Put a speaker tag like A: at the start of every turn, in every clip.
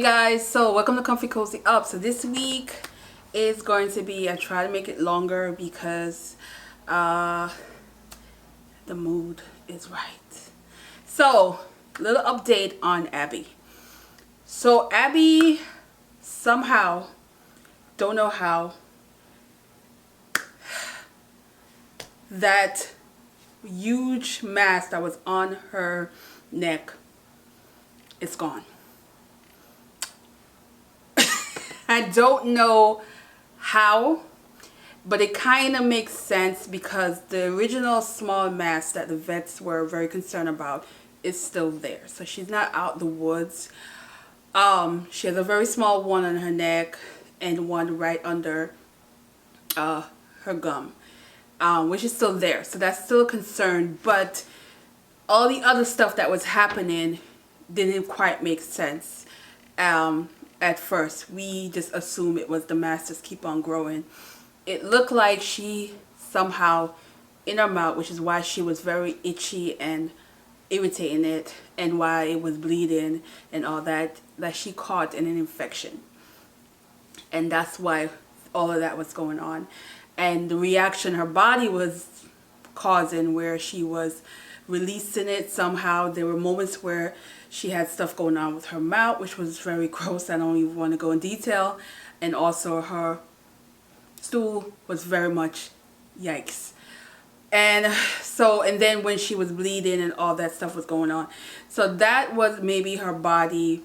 A: Hey guys, so welcome to Comfy Cozy Up. So this week is going to be, I try to make it longer because the mood is right. So, little update on Abby. So Abby somehow, don't know how, that huge mass that was on her neck is gone. I don't know how, but it kind of makes sense because the original small mass that the vets were very concerned about is still there. So she's not out the woods. She has a very small one on her neck and one right under her gum, which is still there. So that's still a concern, but all the other stuff that was happening didn't quite make sense. At first, we just assumed it was the mass just keep on growing. It looked like she somehow in her mouth, which is why she was very itchy and irritating it, and why it was bleeding and all that she caught in an infection, and that's why all of that was going on. And the reaction her body was causing, where she was releasing it somehow. There were moments where she had stuff going on with her mouth, which was very gross. I don't even want to go in detail. And also her stool was very much yikes. And so, and then when she was bleeding and all that stuff was going on. So that was maybe her body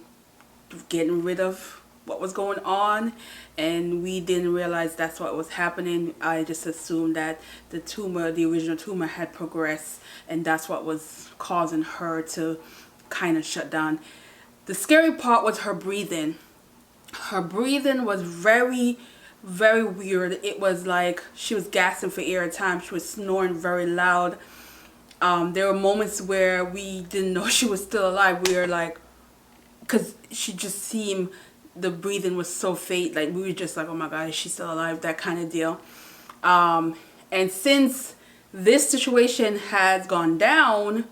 A: getting rid of what was going on, and we didn't realize that's what was happening. I just assumed that the tumor, the original tumor, had progressed, and that's what was causing her to kind of shut down. The scary part was her breathing. Her breathing was very, very weird. It was like she was gasping for air at times. She was snoring very loud. There were moments where we didn't know she was still alive. We were like, because she just seemed, the breathing was so faint, like we were just like, oh my god, is she still alive, that kind of deal. And since this situation has gone down,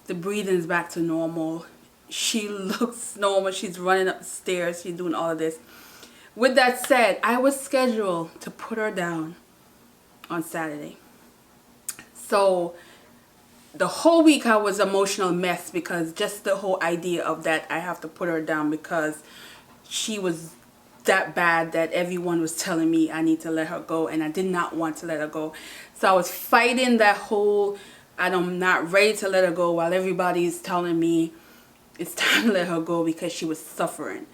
A: the breathing is back to normal. She looks normal. She's running up the stairs. She's doing all of this. With that said, I was scheduled to put her down on Saturday. So the whole week I was an emotional mess, because just the whole idea of that, I have to put her down because she was that bad that everyone was telling me I need to let her go, and I did not want to let her go. So I was fighting that whole, I'm not ready to let her go, while everybody's telling me it's time to let her go because she was suffering.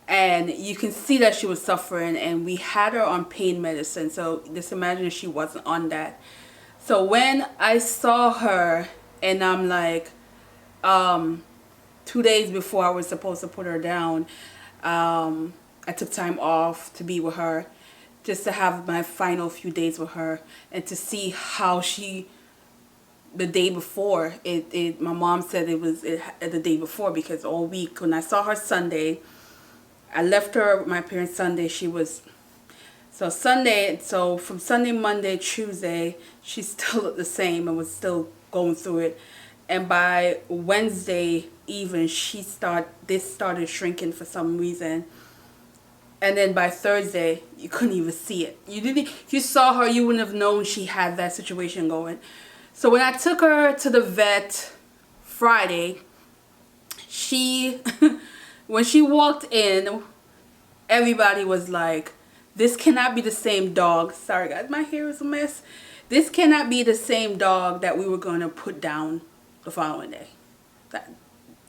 A: And you can see that she was suffering, and we had her on pain medicine. So just imagine if she wasn't on that. So when I saw her, and I'm like, 2 days before I was supposed to put her down, I took time off to be with her, just to have my final few days with her, and to see how she, the day before, my mom said it was the day before, because all week, when I saw her Sunday, I left her with my parents Sunday, she was, so Sunday, so from Sunday, Monday, Tuesday, she still looked the same and was still going through it. And by Wednesday even, this started shrinking for some reason. And then by Thursday, you couldn't even see it. If you saw her, you wouldn't have known she had that situation going. So when I took her to the vet Friday, when she walked in, everybody was like, this cannot be the same dog. Sorry guys, my hair is a mess. This cannot be the same dog that we were going to put down the following day.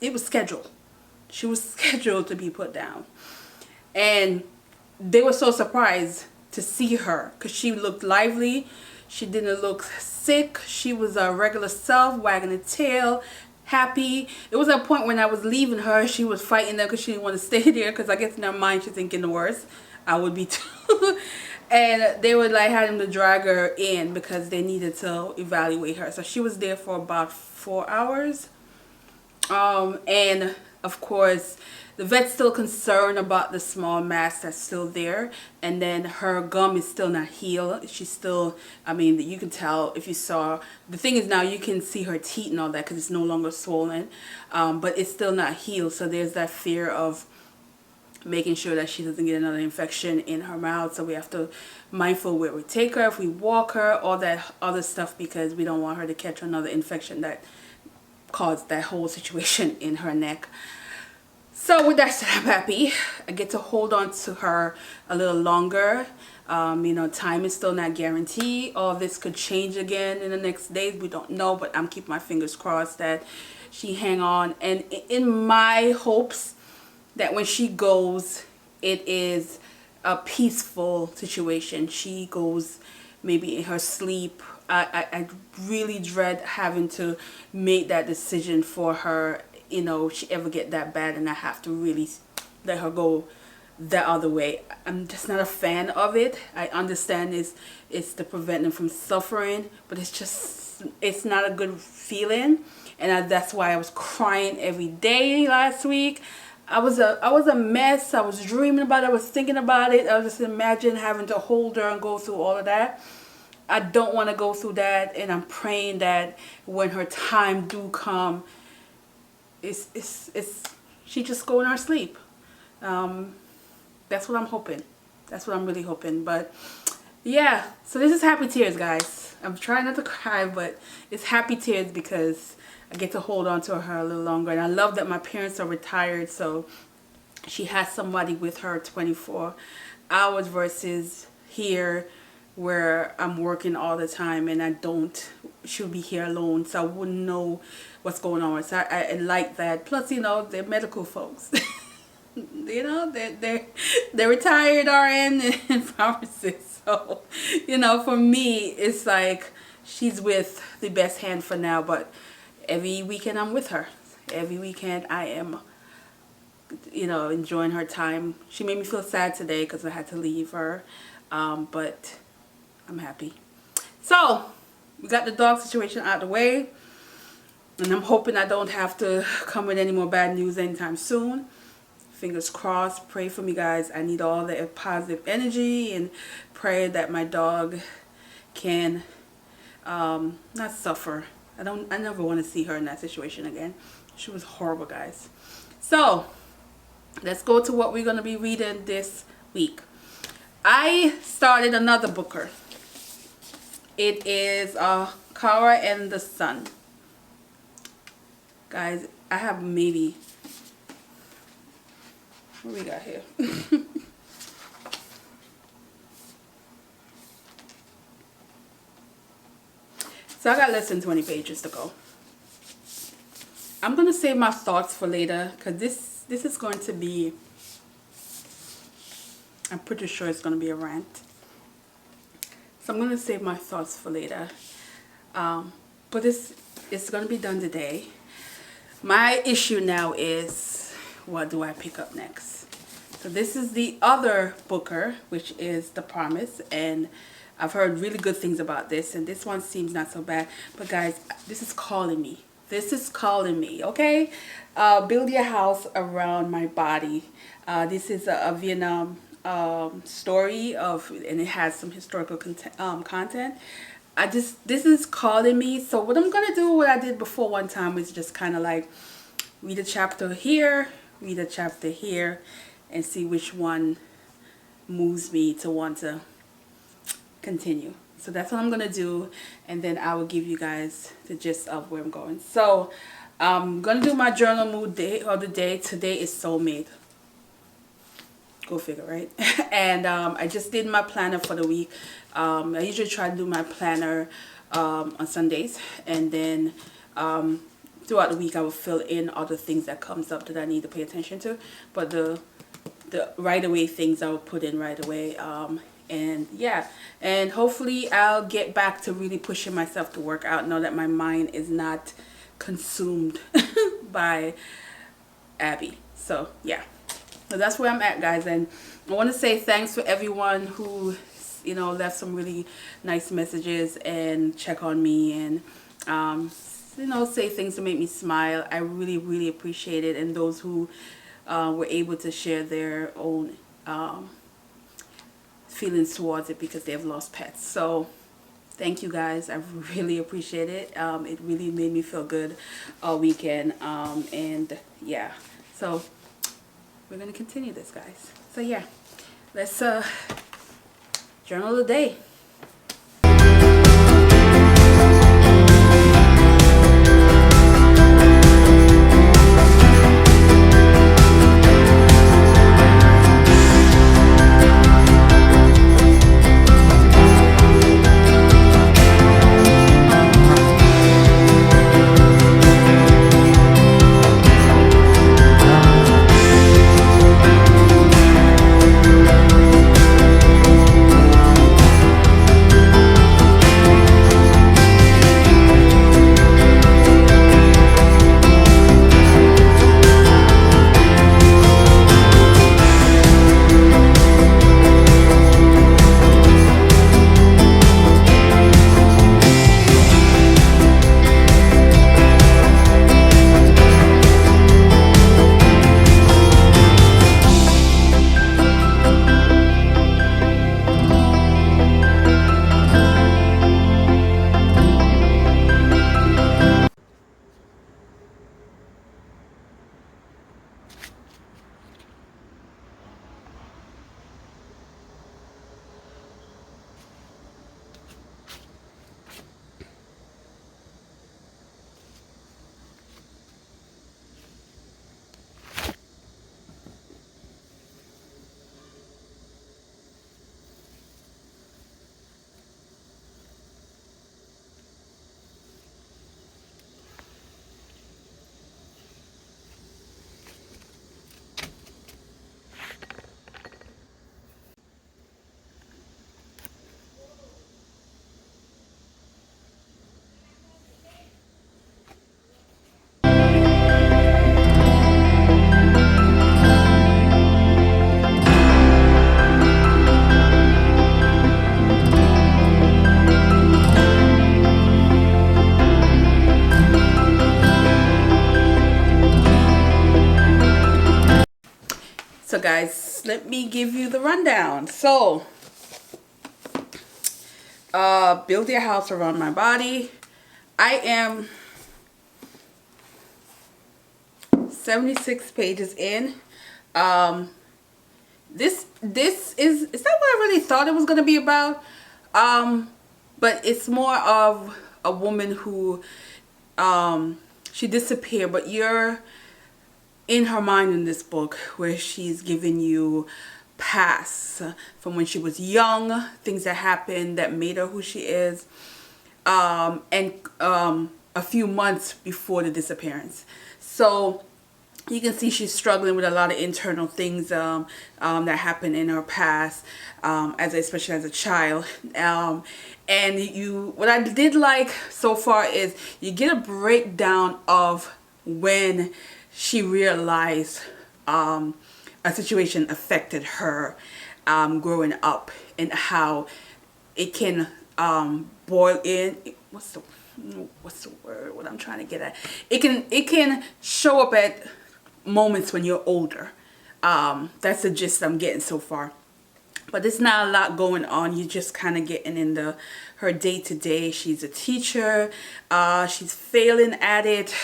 A: It was scheduled. She was scheduled to be put down. And they were so surprised to see her, because she looked lively. She didn't look sick. She was a regular self, wagging her tail, happy. It was a point when I was leaving her, she was fighting them because she didn't want to stay there, because I guess in her mind she's thinking the worst. I would be too. And they were like having to drag her in because they needed to evaluate her. So she was there for about 4 hours. And of course, the vet's still concerned about the small mass that's still there. And then her gum is still not healed. She's still, I mean, you can tell if you saw. The thing is, now you can see her teeth and all that because it's no longer swollen. But it's still not healed. So there's that fear of making sure that she doesn't get another infection in her mouth. So we have to mindful where we take her, if we walk her, all that other stuff, because we don't want her to catch another infection that caused that whole situation in her neck. So with that said, I'm happy. I get to hold on to her a little longer. You know, time is still not guaranteed. All this could change again in the next days. We don't know, but I'm keeping my fingers crossed that she hang on. And in my hopes that when she goes, it is a peaceful situation. She goes maybe in her sleep. I really dread having to make that decision for her, you know, if she ever get that bad and I have to really let her go the other way. I'm just not a fan of it. I understand it's to prevent them from suffering, but it's not a good feeling. And that's why I was crying every day last week. I was a mess. I was dreaming about it. I was thinking about it. I was just imagining having to hold her and go through all of that. I don't want to go through that, and I'm praying that when her time do come, she just go in her sleep. That's what I'm hoping. That's what I'm really hoping. But yeah, so this is happy tears, guys. I'm trying not to cry, but it's happy tears because I get to hold on to her a little longer. And I love that my parents are retired, so she has somebody with her 24 hours versus here where I'm working all the time and she'll be here alone, so I wouldn't know what's going on. So I like that. Plus, you know, they're medical folks. You know, they're retired RN and pharmacists. So, you know, for me, it's like she's with the best hand for now, but every weekend I'm with her. Every weekend I am, you know, enjoying her time. She made me feel sad today because I had to leave her, but I'm happy. So we got the dog situation out of the way, and I'm hoping I don't have to come with any more bad news anytime soon. Fingers crossed. Pray for me, guys. I need all the positive energy, and pray that my dog can not suffer. I never want to see her in that situation again. She was horrible, guys. So let's go to what we're going to be reading this week. I started another booker. It is Kara and the Sun. Guys, I have maybe, what we got here? So I got less than 20 pages to go. I'm going to save my thoughts for later because this is going to be, I'm pretty sure it's going to be a rant. So I'm going to save my thoughts for later. But it's going to be done today. My issue now is, what do I pick up next? So this is the other booker, which is The Promise. And I've heard really good things about this. And this one seems not so bad. But guys, this is calling me. This is calling me, okay? Build your house around my body. This is a Vietnam story and it has some historical content. This is calling me. So what I'm gonna do, what I did before one time, is just kind of like read a chapter here, read a chapter here, and see which one moves me to want to continue. So that's what I'm gonna do, and then I will give you guys the gist of where I'm going. So I'm gonna do my journal mood day of the day. Today is soulmate. Go figure, right? And I just did my planner for the week. I usually try to do my planner on Sundays, and then throughout the week I will fill in all the things that comes up that I need to pay attention to. But the right away things I will put in right away. And yeah, and hopefully I'll get back to really pushing myself to work out now that my mind is not consumed by Abby. So yeah. So that's where I'm at, guys, and I want to say thanks for everyone who, you know, left some really nice messages and check on me and, you know, say things to make me smile. I really, really appreciate it, and those who were able to share their own feelings towards it because they have lost pets. So thank you, guys. I really appreciate it. It really made me feel good all weekend, and yeah, so we're gonna continue this, guys. So yeah, let's journal the day. So guys, let me give you the rundown. So, build your house around my body. I am 76 pages in. This is not what I really thought it was going to be about. But it's more of a woman who, she disappeared, but you're in her mind in this book, where she's giving you past from when she was young, things that happened that made her who she is, and a few months before the disappearance. So you can see she's struggling with a lot of internal things that happened in her past, especially as a child. And what I did like so far is you get a breakdown of when she realized a situation affected her growing up, and how it can boil in. What's the word? What I'm trying to get at? It can show up at moments when you're older. That's the gist I'm getting so far. But there's not a lot going on. You're just kind of getting into her day-to-day. She's a teacher. She's failing at it.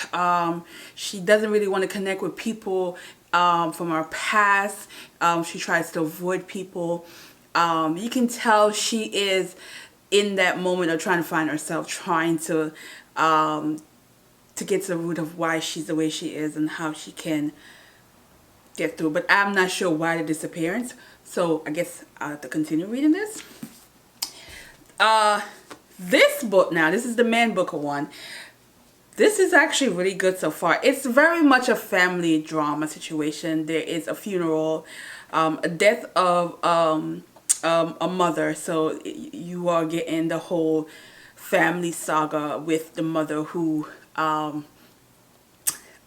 A: She doesn't really want to connect with people from her past. She tries to avoid people. You can tell she is in that moment of trying to find herself, trying to get to the root of why she's the way she is and how she can get through. But I'm not sure why the disappearance. So I guess I'll have to continue reading this. This book now, this is the Man Booker one. This is actually really good so far. It's very much a family drama situation. There is a funeral, a death of a mother. So you are getting the whole family saga with the mother who from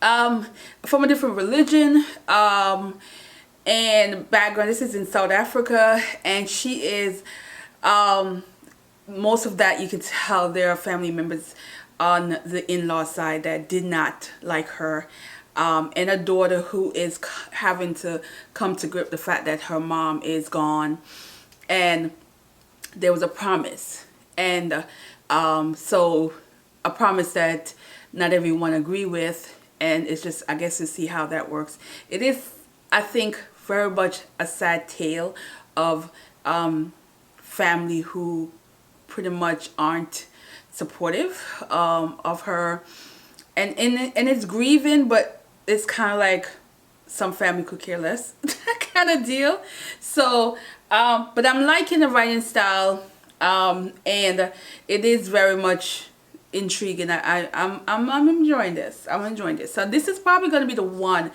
A: a different religion and background. This is in South Africa, and she is most of that you can tell there are family members on the in-law side that did not like her, and a daughter who is having to come to grip the fact that her mom is gone, and there was a promise, and so a promise that not everyone agree with, and it's just, I guess, to see how that works. It is I think very much a sad tale of family who pretty much aren't supportive of her, and it's grieving, but it's kind of like some family could care less kind of deal. So but I'm liking the writing style, and it is very much intriguing. I'm enjoying this. I'm enjoying this. So this is probably going to be the one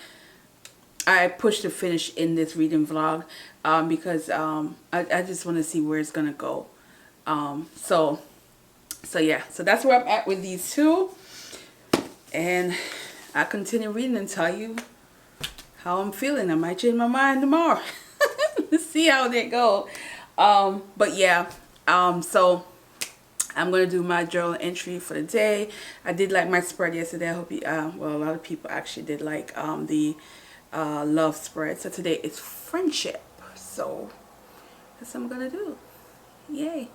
A: I push to finish in this reading vlog, because I just want to see where it's going to go. So yeah, so that's where I'm at with these two, and I continue reading and tell you how I'm feeling. I might change my mind tomorrow. Let's see how they go. But yeah, so I'm gonna do my journal entry for the day. I did like my spread yesterday. I hope you well, a lot of people actually did like the love spread. So today it's friendship, so that's what I'm gonna do. Yay.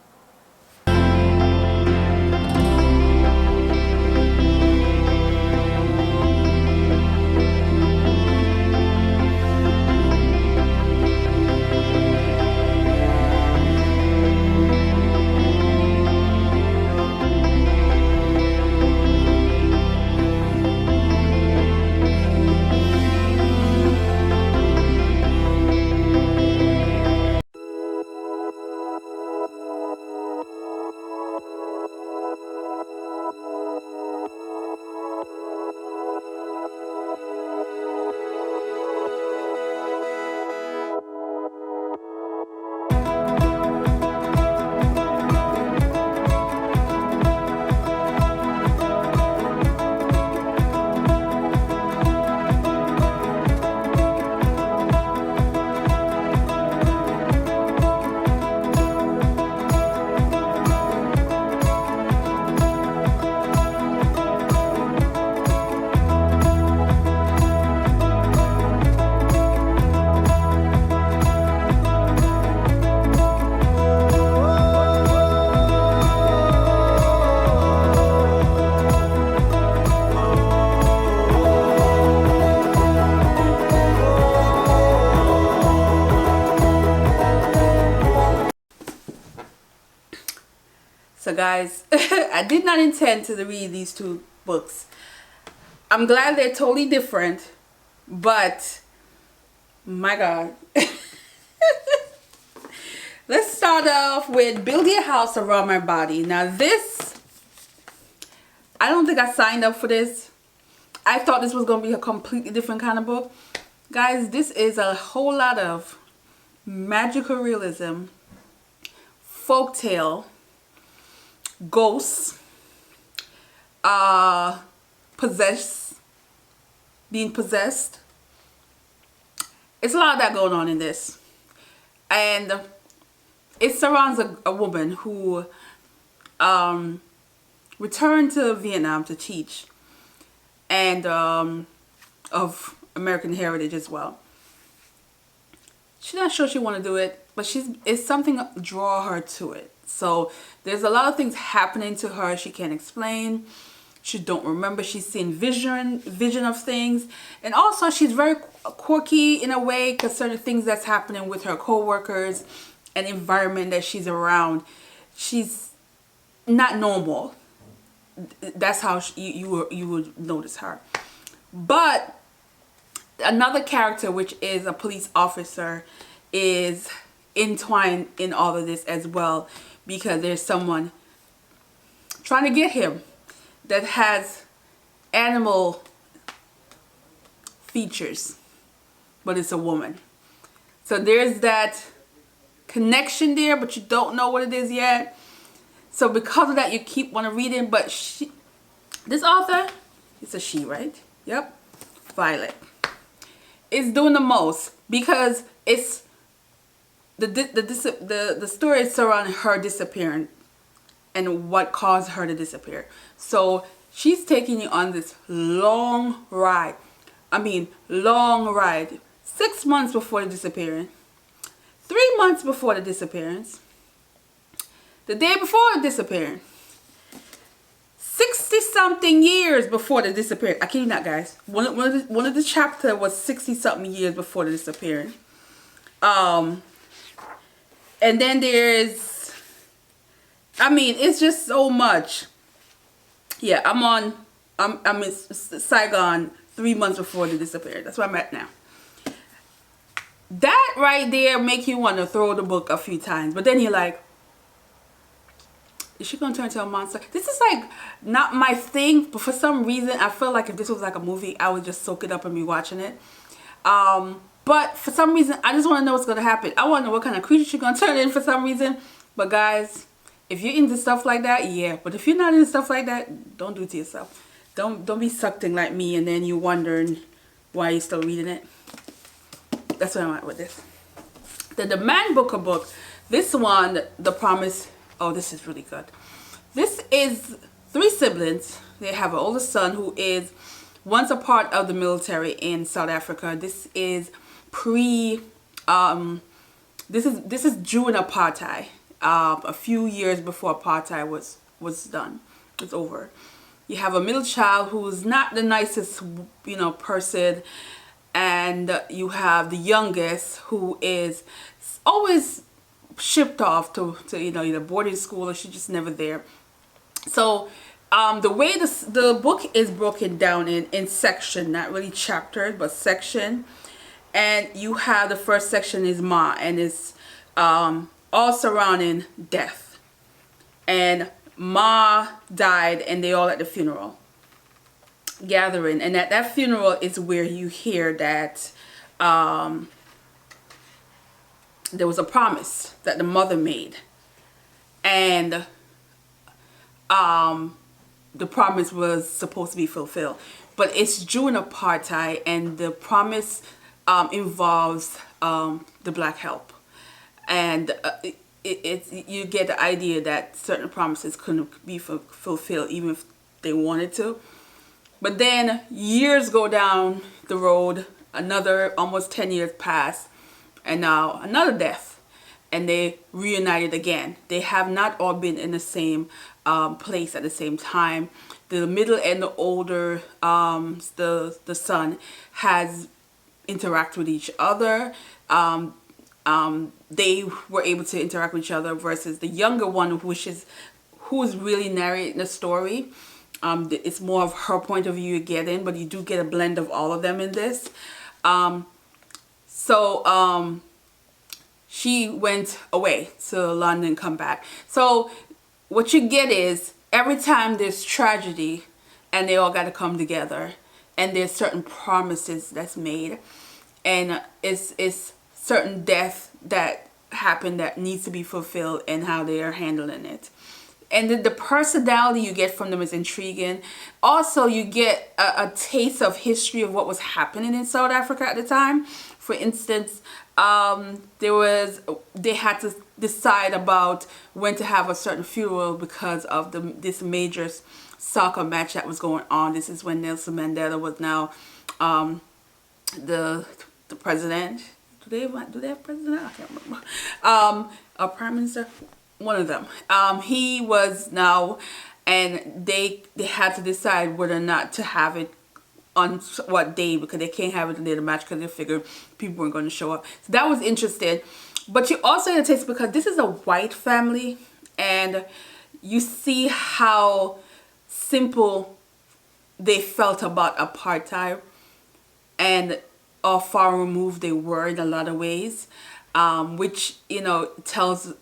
A: So guys, I did not intend to read these two books. I'm glad they're totally different, but my God. Let's start off with Building a House Around My Body. Now this, I don't think I signed up for this. I thought this was going to be a completely different kind of book. Guys, this is a whole lot of magical realism, folktale, ghosts, being possessed. It's a lot of that going on in this, and it surrounds a woman who returned to Vietnam to teach, and of American heritage as well. She's not sure she want to do it, but it's something draw her to it. So there's a lot of things happening to her she can't explain. She don't remember. She's seeing vision of things, and also she's very quirky in a way because certain things that's happening with her co-workers and environment that she's around. She's not normal. That's how you would notice her. But another character, which is a police officer, is entwined in all of this as well, because there's someone trying to get him that has animal features, but it's a woman. So there's that connection there, but you don't know what it is yet. So because of that, you keep want to read it. But this author, it's a she, right? Yep, Violet, is doing the most, because it's the story is surrounding her disappearing and what caused her to disappear. So she's taking you on this long ride. I mean, long ride. 6 months before the disappearance, 3 months before the disappearance, the day before the disappearance, 67 something years before the disappearance. I kid you not, guys. One of the chapter was 60 something years before the disappearance. And then there's, I mean, it's just so much. Yeah, I'm in Saigon 3 months before the disappearance. That's where I'm at now. That right there make you want to throw the book a few times. But then you're like, is she going to turn into a monster? This is like not my thing. But for some reason, I feel like if this was like a movie, I would just soak it up and be watching it. But for some reason, I just want to know what's going to happen. I want to know what kind of creature she's going to turn in for some reason. But guys, if you're into stuff like that, yeah. But if you're not into stuff like that, don't do it to yourself. Don't be sucked in like me and then you're wondering why you're still reading it. That's what I'm at with this. The Man Booker book, this one, The Promise. Oh, this is really good. This is 3 siblings. They have an older son who is once a part of the military in South Africa. This is this is during apartheid. A few years before apartheid was done. It's over. You have a middle child who's not the nicest, person. And you have the youngest who is always shipped off to either boarding school or she's just never there. So the way the book is broken down in section, not really chapters, but section. And you have the first section is Ma, and it's all surrounding death. And Ma died and they all at the funeral gathering, and at that funeral is where you hear that there was a promise that the mother made, and the promise was supposed to be fulfilled, but it's during apartheid, and the promise involves the black help, and you get the idea that certain promises couldn't be fulfilled even if they wanted to. But then years go down the road, another almost 10 years pass, and now another death, and they reunited again. They have not all been in the same place at the same time. The middle and the older, the son, has interacted with each other. They were able to interact with each other versus the younger one, who's really narrating the story. It's more of her point of view you get in, but you do get a blend of all of them in this. She went away to London, come back. So what you get is every time there's tragedy and they all got to come together, and there's certain promises that's made, and it's certain death that happened that needs to be fulfilled, and how they are handling it. And the personality you get from them is intriguing. Also, you get a taste of history of what was happening in South Africa at the time. For instance, they had to decide about when to have a certain funeral because of this major soccer match that was going on. This is when Nelson Mandela was now the president. Do they have president? I can't remember. A prime minister. One of them. He was now, and they had to decide whether or not to have it on what day, because they can't have it the day of the match because they figured people weren't going to show up. So that was interesting. But you also get a taste because this is a white family, and you see how simple they felt about apartheid and how far removed they were in a lot of ways, which tells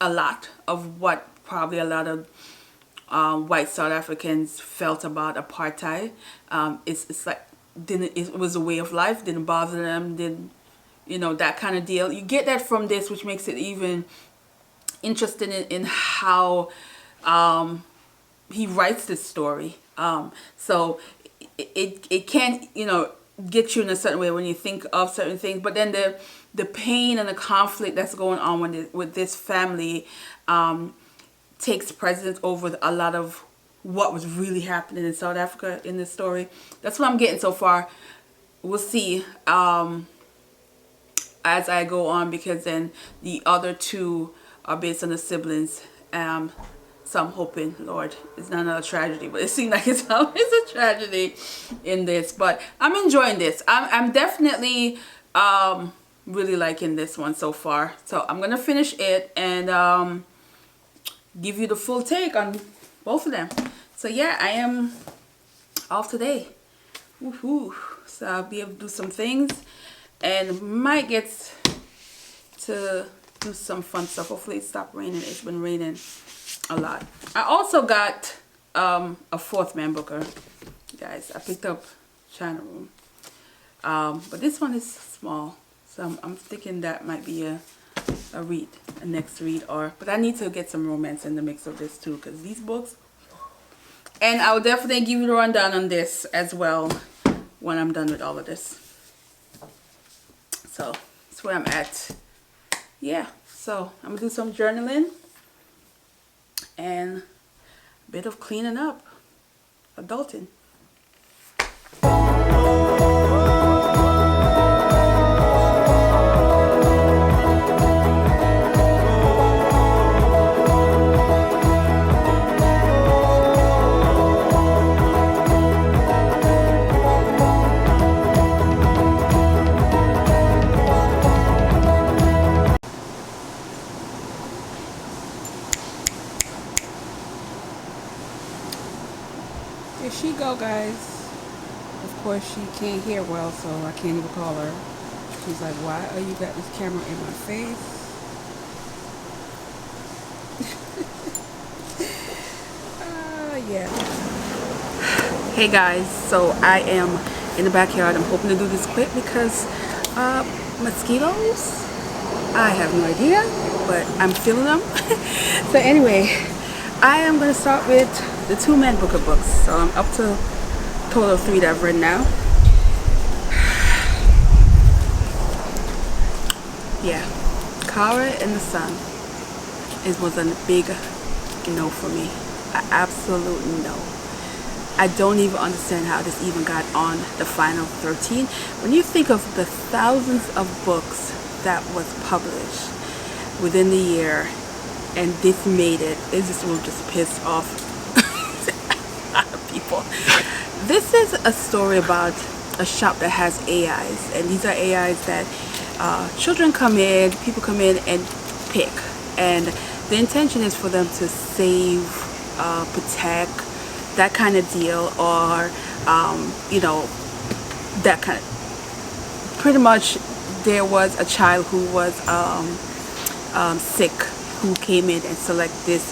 A: a lot of what probably a lot of white South Africans felt about apartheid. It's like it was a way of life, didn't bother them, didn't that kind of deal. You get that from this, which makes it even interesting in how he writes this story. So it can get you in a certain way when you think of certain things, but then the pain and the conflict that's going on with this family takes precedence over a lot of what was really happening in South Africa in this story. That's what I'm getting so far. We'll see as I go on, because then the other two are based on the siblings. So I'm hoping, Lord, it's not another tragedy, but it seems like it's always a tragedy in this. But I'm enjoying this. I'm definitely really liking this one so far. So I'm gonna finish it and give you the full take on both of them. So yeah, I am off today. Woohoo! So I'll be able to do some things and might get to do some fun stuff. Hopefully it stopped raining. It's been raining a lot. I also got a fourth man booker, guys. I picked up China Room, but this one is small, so I'm thinking that might be a read, a next read, but I need to get some romance in the mix of this too, because these books. And I'll definitely give you the rundown on this as well when I'm done with all of this. So that's where I'm at. Yeah, so I'm gonna do some journaling and a bit of cleaning up, adulting. Here she go, guys. Of course she can't hear well, so I can't even call her. She's like, why are you got this camera in my face? Yeah. Hey guys, so I am in the backyard. I'm hoping to do this quick because mosquitoes, I have no idea, but I'm feeling them. So anyway, I am going to start with the two man booker books. So I'm up to a total of 3 that I've read now. Yeah, Kara and the Sun was a big no for me. An absolute no. I don't even understand how this even got on the final 13. When you think of the thousands of books that was published within the year, and this made it just will just piss off a lot of people. This is a story about a shop that has AIs, and these are AIs that children come in, people come in and pick, and the intention is for them to save, protect, that kind of deal, or you know, that kind of, pretty much. There was a child who was sick, who came in and select this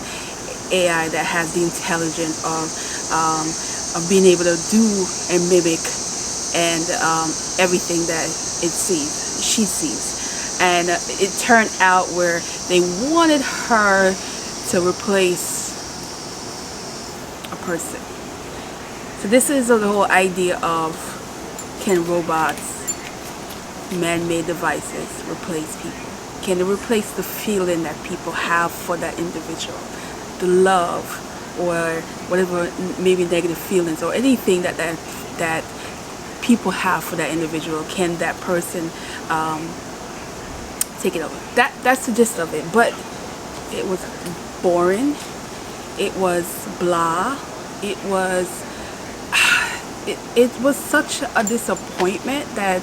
A: AI that has the intelligence of being able to do and mimic and everything that she sees. And it turned out where they wanted her to replace a person. So this is the whole idea of, can robots, man-made devices, replace people? Can it replace the feeling that people have for that individual, the love, or whatever, maybe negative feelings or anything that people have for that individual? Can that person take it over? That's the gist of it. But it was boring. It was blah. It was it was such a disappointment that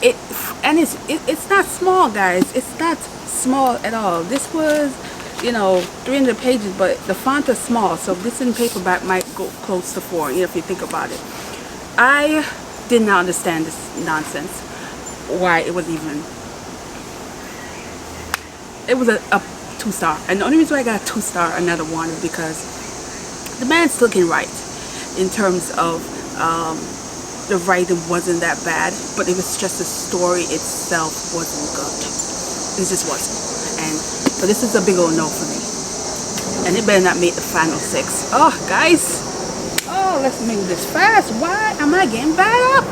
A: it's not small, guys. It's not small at all. This was, 300 pages, but the font is small, so this in paperback might go close to 4, if you think about it. I did not understand this nonsense, why it was even, it was a 2-star, and the only reason why I got a 2-star, another one, is because the man's looking right in terms of the writing wasn't that bad, but it was just the story itself wasn't good. It just wasn't. And so this is a big old no for me. And it better not make the final 6. Oh, guys. Oh, let's make this fast. Why am I getting bad up?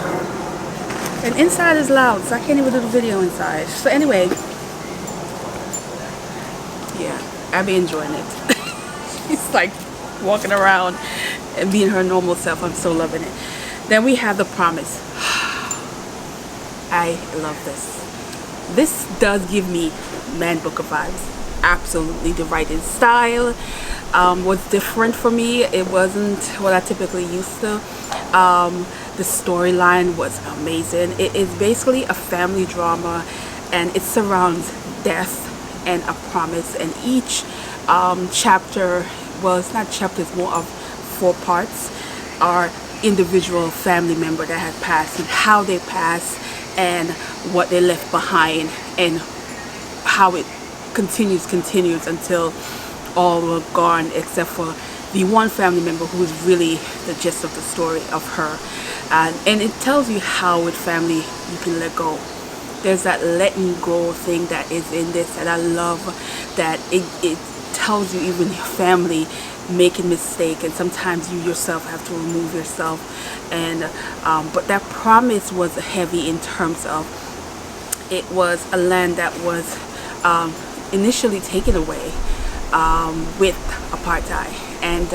A: And inside is loud, so I can't even do the video inside. So anyway, yeah, I've been enjoying it. It's like walking around and being her normal self. I'm so loving it. Then we have The Promise. I love this. This does give me man booker vibes. absolutely. The writing style was different for me. It wasn't what I typically used to. The storyline was amazing. It is basically a family drama, and it surrounds death and a promise, and each chapter, well, it's not chapters, more of 4 parts, are individual family member that had passed and how they passed and what they left behind, and how it continues until all were gone except for the one family member who is really the gist of the story of her. And it tells you how with family you can let go. There's that letting go thing that is in this, and I love that it tells you even your family making mistake, and sometimes you yourself have to remove yourself. And but that promise was heavy in terms of it was a land that was initially taken away with apartheid, and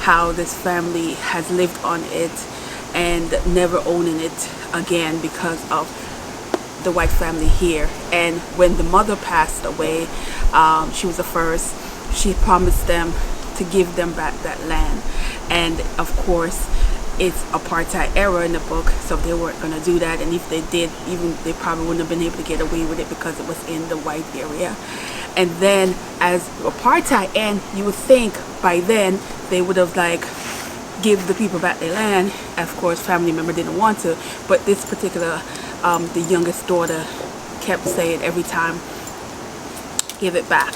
A: how this family has lived on it and never owning it again because of the white family here. And when the mother passed away, she was the first, she promised them to give them back that land. And of course it's apartheid era in the book, so they weren't going to do that, and if they did, even they probably wouldn't have been able to get away with it because it was in the white area. And then as apartheid ended, you would think by then they would have like give the people back their land. Of course family member didn't want to, but this particular the youngest daughter kept saying every time, give it back.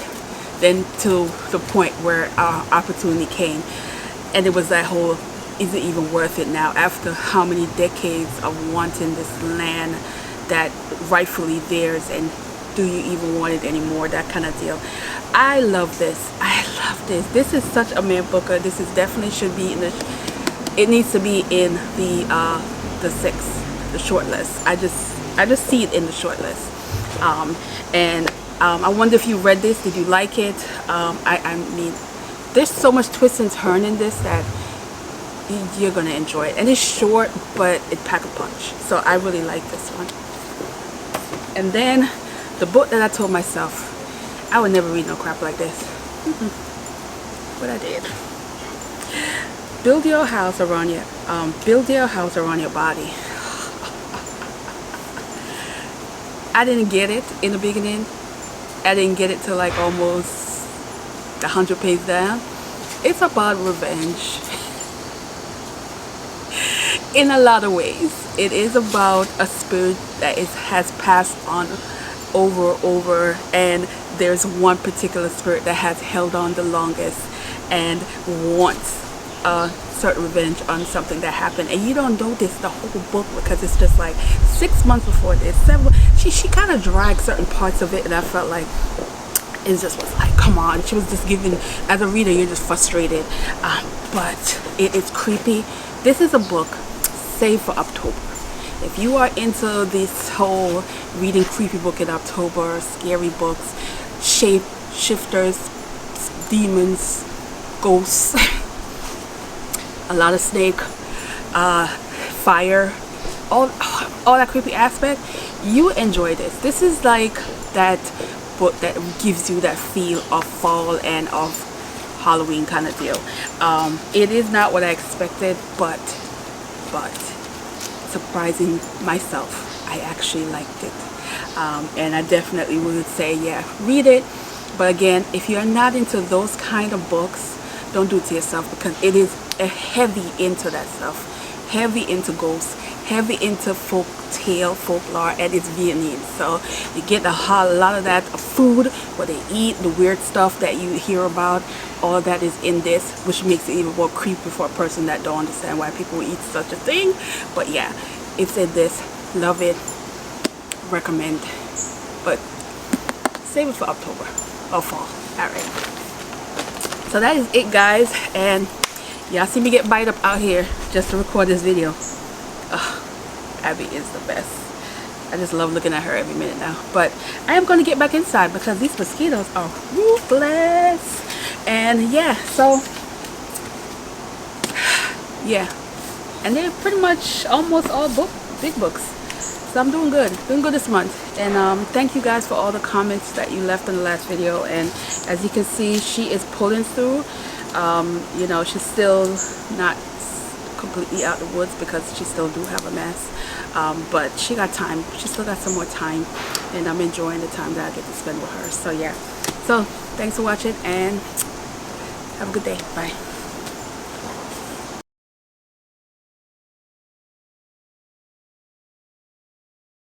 A: Then to the point where our opportunity came, and it was that whole, is it even worth it now after how many decades of wanting this land that rightfully theirs, and do you even want it anymore, that kind of deal. I love this. This is such a man booker. This is definitely should be in the, it needs to be in the 6th, the short list. I just see it in the short list. I wonder if you read this, did you like it? I mean, there's so much twist and turn in this that you're gonna enjoy it, and it's short but it packs a punch, so I really like this one. And then the book that I told myself I would never read no crap like this, but I did. Build your house around your body. I didn't get it in the beginning. I didn't get it till like almost 100 pages down. It's about revenge. In a lot of ways. It is about a spirit that has passed on over, and there's one particular spirit that has held on the longest and wants a certain revenge on something that happened. And you don't know this the whole book because it's just like 6 months before this, she kind of dragged certain parts of it, and I felt like it just was like, come on. She was just giving, as a reader you're just frustrated, but it is creepy. This is a book saved for October. If you are into this whole reading creepy book in October, scary books, shape shifters, demons, ghosts, a lot of snake, fire, all that creepy aspect, you enjoy this. This is like that book that gives you that feel of fall and of Halloween kind of deal. It is not what I expected, but surprising myself, I actually liked it. And I definitely would say, yeah, read it. But again, if you're not into those kind of books, don't do it to yourself, because it is heavy into that stuff, heavy into ghosts, heavy into folklore, and it's Vietnamese, so you get a lot of that food, what they eat, the weird stuff that you hear about, all that is in this, which makes it even more creepy for a person that don't understand why people eat such a thing. But yeah, it's in this. Love it, recommend, but save it for October or fall. All right, so that is it, guys, and y'all see me get bite up out here just to record this video. Abby is the best. I just love looking at her every minute now. But I am going to get back inside because these mosquitoes are ruthless. And yeah, so yeah, and they're pretty much almost all big books. So I'm doing good this month. And thank you guys for all the comments that you left in the last video. And as you can see, she is pulling through. You know, she's still not completely out of the woods because she still do have a mess. But she got time. She still got some more time. And I'm enjoying the time that I get to spend with her. So yeah. So thanks for watching and have a good day. Bye.